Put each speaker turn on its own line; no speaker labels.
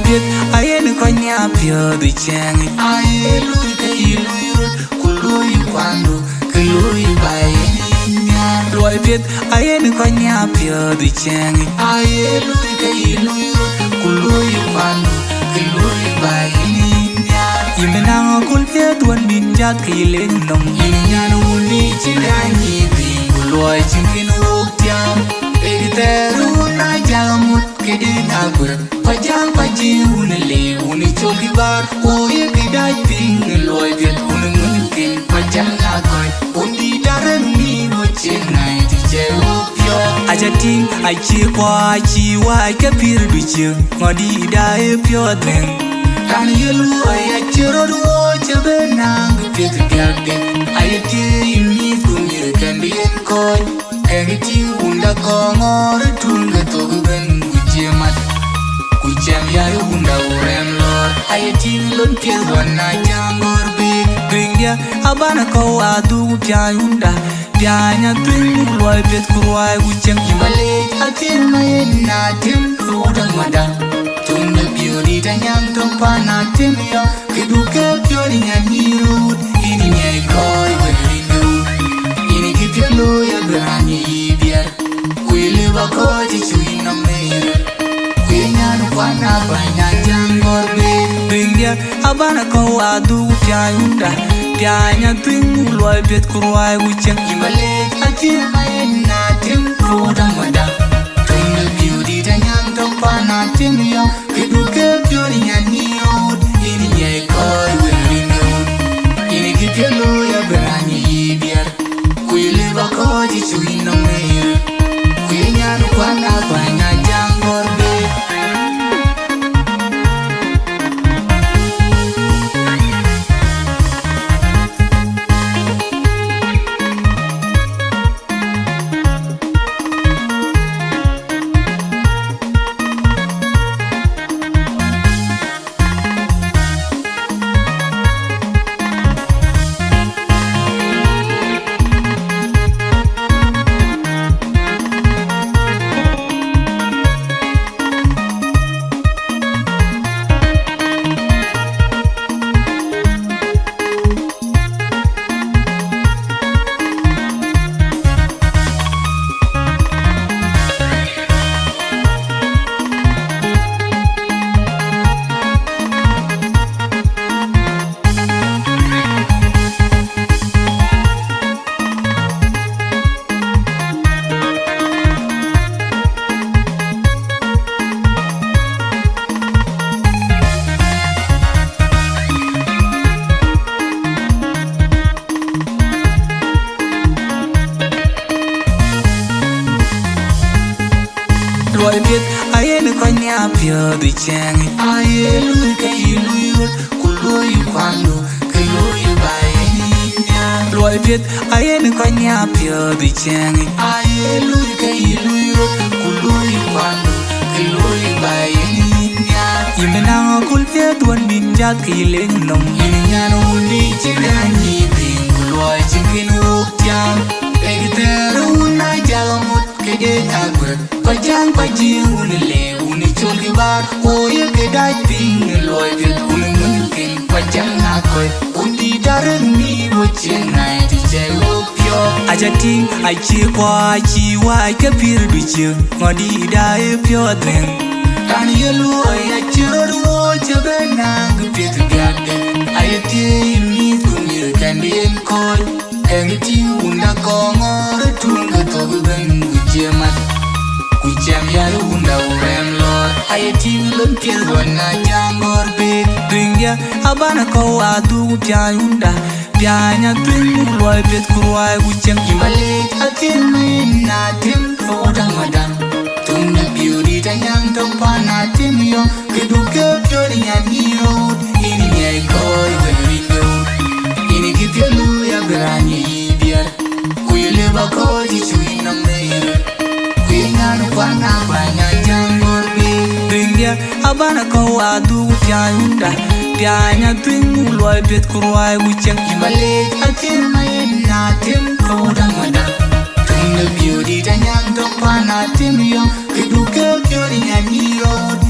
biết ai nó coi nhà pia đi chang ai lui cái lui lui quando cái lui bay nhà rồi biết ai nó coi nhà pia đi chang ai lui cái lui quando cái lui bay nhà imena kul pia tuan min ja ki lên nong nhà nó li chỉ ai ni bi lui chính cái nó tiam Egiteru na jamut kedina kur pajang paji unle uni choki bar oye kedai ping loy get unungkin pajang akoy undi daran ni no chenai ti cheo ajating achi kwa chi wa ke pir bichu ngodi dai pyo den kan yelu ay chero do chebenang pit gade ayati mi kumir kan bien koy Egiti unda kongor tunga togen kujemat kujem ya unda urem lor ayati lon piel wana jangor bring dia abana ko adu pya unda pyanya twin loy pet kurwai kujem imale atin na tim udang mada tunga biori tanyang topana tim yo kiduke biori nyaniru ini nyai koi ini kipelo ya grani biar kuile bakoji chui na mere kuinya no pana banya jangor be bringia abana ko adu pyayunda pyanya twin loy bet kurwai wuchang imale atin na tim rodang mada tunga biudi tanyang topana tim yo kiduke biori nyani od ini nyai koi weringo ini kipelo ya grani biar Kuile bakoji chui no mere kuinya no pana banya jangor be Loy biết ai nó coi nhà pia đi chang ai lui cái lui quando cái lui bay nhà Loy biết ai nó coi nhà pia đi chang ai lui cái lui quando cái lui bay nhà imena kul pia tuan min ja ki lên nong nhà no li chỉ ai ni bi loy chính cái nó tiam Egiteru na jamut kedina kur pajang paji unle uni choki bar oye kedai ping loy get unungkin pajang akoy undi daran mi wochenai ti cheo pyo ajating achi kwa chi wa ke pir bichu ngodi dai pyo den kan yelu ay chero chebenang pit gade ayati mi kumir kan bien koy Egiti unda kongor tunga togen kujemat kujem ya unda urem lor ayati lon piel wana jangor be bringia abana ko adu pyayunda pyanya twin loy bet kurwai kujem imale atin na tim rodang madam tunga biuri tanyang topana tim yo kiduke biori nyani od ini nyai koi weringo ini kipelu ya grani biar kuile bakoji chui na mere kuinya no pana banya jangor be bringia abana ko adu pyayunda pyanya twin loy bet kurwai wuchang imale atin na tim rodang mada tunga biuri tanyang topana tim yo kiduke biori nyani od